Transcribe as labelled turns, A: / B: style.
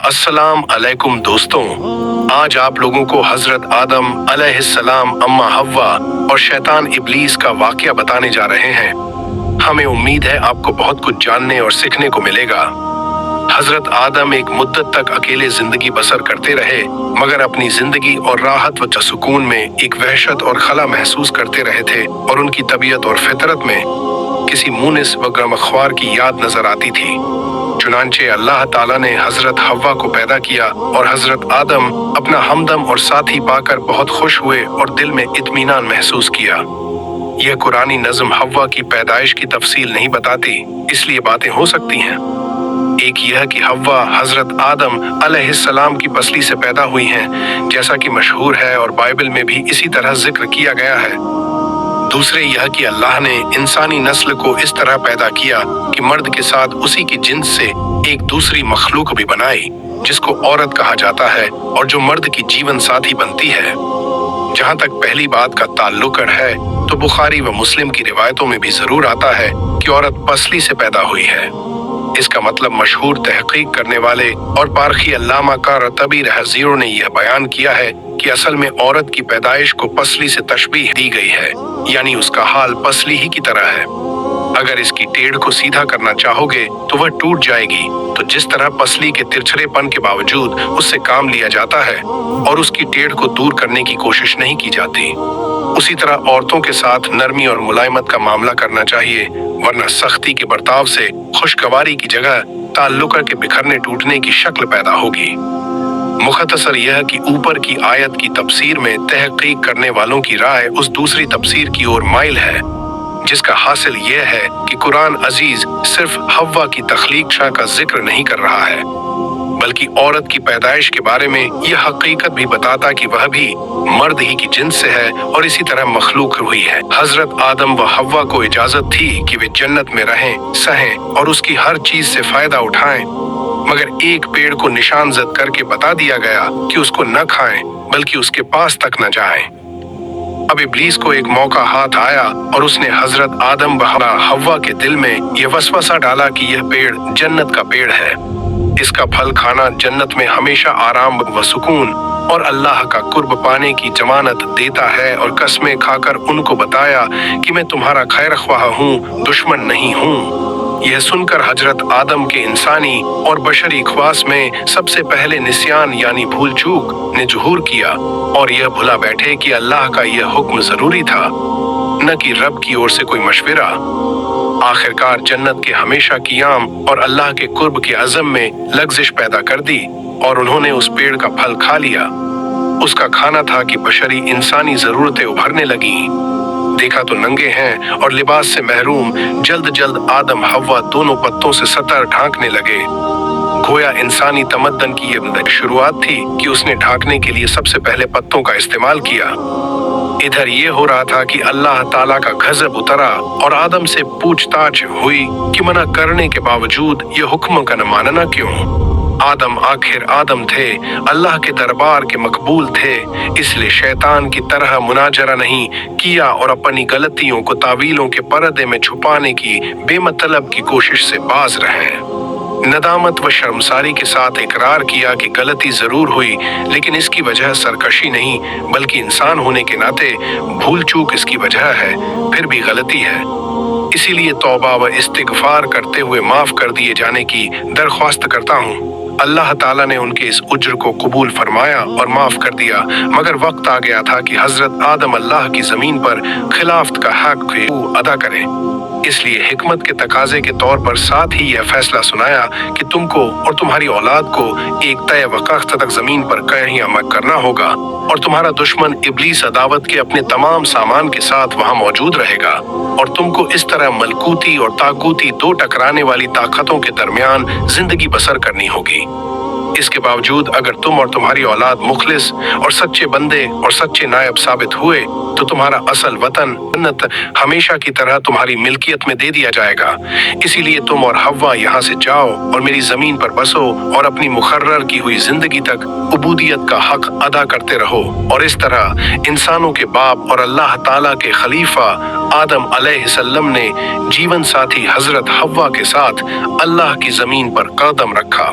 A: अस्सलाम अलैकुम दोस्तों, आज आप लोगों को हजरत आदम अलैहिस्सलाम, अम्मा हव्वा और शैतान इब्लीस का वाकया बताने जा रहे हैं। हमें उम्मीद है आपको बहुत कुछ जानने और सीखने को मिलेगा। हजरत आदम एक मुद्दत तक अकेले जिंदगी बसर करते रहे, मगर अपनी जिंदगी और राहत व सुकून में एक वहशत और खला महसूस करते रहे थे और उनकी तबीयत और फितरत में किसी मुनिस व गमख्वार की याद नजर आती थी। चुनांचे अल्लाह ताला ने हजरत हव्वा को पैदा किया और हजरत आदम अपना हमदम और साथी पाकर बहुत खुश हुए और दिल में इत्मीनान महसूस किया। यह कुरानी नज़्म हव्वा की पैदाइश की तफसील नहीं बताती, इसलिए बातें हो सकती हैं। एक यह कि हव्वा हजरत आदम अलैहिस्सलाम की पसली से पैदा हुई हैं, जैसा कि मशहूर है और बाइबल में भी इसी तरह जिक्र किया गया है। दूसरे यह कि अल्लाह ने इंसानी नस्ल को इस तरह पैदा किया कि मर्द के साथ उसी की जिन्स से एक दूसरी मखलूक भी बनाई, जिसको औरत कहा जाता है और जो मर्द की जीवन साथी बनती है। जहाँ तक पहली बात का ताल्लुक है, तो बुखारी व मुस्लिम की रिवायतों में भी जरूर आता है कि औरत पसली से पैदा हुई है। इसका मतलब मशहूर तहकीक करने वाले और पारखी अल्लामा का रतबी रहज़ीर ने यह बयान किया है कि असल में औरत की पैदाइश को पसली से तशबीह दी गई है, यानी उसका हाल पसली ही की तरह है। अगर इसकी टेढ़ को सीधा करना चाहोगे तो वह टूट जाएगी। तो जिस तरह पसली के तिरछरेपन के बावजूद उससे काम लिया जाता है और उसकी टेढ़ को दूर करने की कोशिश नहीं की जाती, उसी तरह औरतों के साथ नरमी और मुलायमत का मामला करना चाहिए, वरना सख्ती के बर्ताव से खुशगवारी की जगह ताल्लुक के बिखरने टूटने की शक्ल पैदा होगी। मुख्तसर यह कि ऊपर की आयत की तफसीर में तहकीक करने वालों की राय उस दूसरी तफसीर की ओर माइल है, जिसका हासिल यह है कि कुरान अजीज सिर्फ हव्वा की तख्लीक शाह का जिक्र नहीं कर रहा है, बल्कि औरत की पैदाइश के बारे में यह हकीकत भी बताता कि वह भी मर्द ही की जिन्स से है और इसी तरह मखलूक हुई है। हजरत आदम व हव्वा को इजाजत थी कि वे जन्नत में रहें, सहें और उसकी हर चीज से फायदा उठाएं, मगर एक पेड़ को निशानजद करके बता दिया गया कि उसको न खाएं, बल्कि उसके पास तक न जाएं। अब इब्लीस को एक मौका हाथ आया और उसने हजरत आदम व हव्वा के दिल में यह वसवसा डाला कि यह पेड़ जन्नत का पेड़ है, इसका फल खाना जन्नत में हमेशा आराम व सुकून और अल्लाह का कुर्ब पाने की जमानत देता है, और कसमें खाकर उनको बताया कि मैं तुम्हारा खैर ख्वाह हूँ, दुश्मन नहीं हूँ। यह सुनकर हजरत आदम के इंसानी और बशरी ख्वास में सबसे पहले निस्यान यानी भूल चूक ने ज़ुहूर किया और यह भुला बैठे कि अल्लाह का यह हुक्म जरूरी था, न कि रब की ओर से कोई मशविरा। आखिरकार जन्नत के हमेशा क़ियाम और अल्लाह के कुर्ब के अज़म में लग्ज़िश पैदा कर दी और उन्होंने उस पेड़ का फल खा लिया। उसका खाना था कि बशरी इंसानी ज़रूरतें उभरने लगीं। देखा तो नंगे हैं और लिबास से महरूम जल्द जल्द आदम हव्वा दोनों पत्तों से सतर ढांकने लगे। गोया इंसानी तमद्दन की ये शुरुआत थी कि उसने ढांकने के लिए सबसे पहले पत्तों का इस्तेमाल किया। इधर ये हो रहा था कि अल्लाह ताला का गज़ब उतरा और आदम से पूछताछ हुई कि मना करने के बावजूद ये हुक्म का न मानना क्यों। आदम आखिर आदम थे, अल्लाह के दरबार के मकबूल थे, इसलिए शैतान की तरह मुनाजरा नहीं किया और अपनी गलतियों को तावीलों के पर्दे में छुपाने की बेमतलब की कोशिश से बाज रहे। नदामत व शर्मसारी के साथ इकरार किया कि गलती जरूर हुई, लेकिन इसकी वजह सरकशी नहीं बल्कि इंसान होने के नाते भूल चूक इसकी वजह है, फिर भी गलती है। इसीलिए तौबा व इस्तिगफार करते हुए माफ कर दिए जाने की दरख्वास्त करता हूँ। अल्लाह ताला ने उनके इस उज्र को कबूल फरमाया और माफ कर दिया, मगर वक्त आ गया था कि हजरत आदम अल्लाह की जमीन पर खिलाफत का हक अदा करें। इसलिए हिकमत के तकाजे के तौर पर साथ ही यह फैसला सुनाया कि तुमको और तुम्हारी औलाद को एक तय वक्त तक जमीन पर क़याम करना होगा और तुम्हारा दुश्मन इब्लीस अदावत के अपने तमाम सामान के साथ वहाँ मौजूद रहेगा, और तुमको इस तरह मलकूती और ताकूती दो टकराने वाली ताकतों के दरमियान जिंदगी बसर करनी होगी। इसके बावजूद अगर तुम और तुम्हारी औलाद मुखलिस और सच्चे बंदे और सच्चे नायब साबित हुए तो तुम्हारा असल वतन जन्नत हमेशा की तरह तुम्हारी मिल्कियत में दे दिया जाएगा। इसीलिए तुम और हव्वा यहाँ से जाओ और मेरी जमीन पर बसो और अपनी मुकर्रर की हुई जिंदगी तक उबूदियत का हक अदा करते रहो। और इस तरह इंसानों के बाप और अल्लाह ताला के खलीफा आदम अलैहिस्सलाम ने जीवन साथी हजरत हव्वा के साथ अल्लाह की जमीन पर कदम रखा।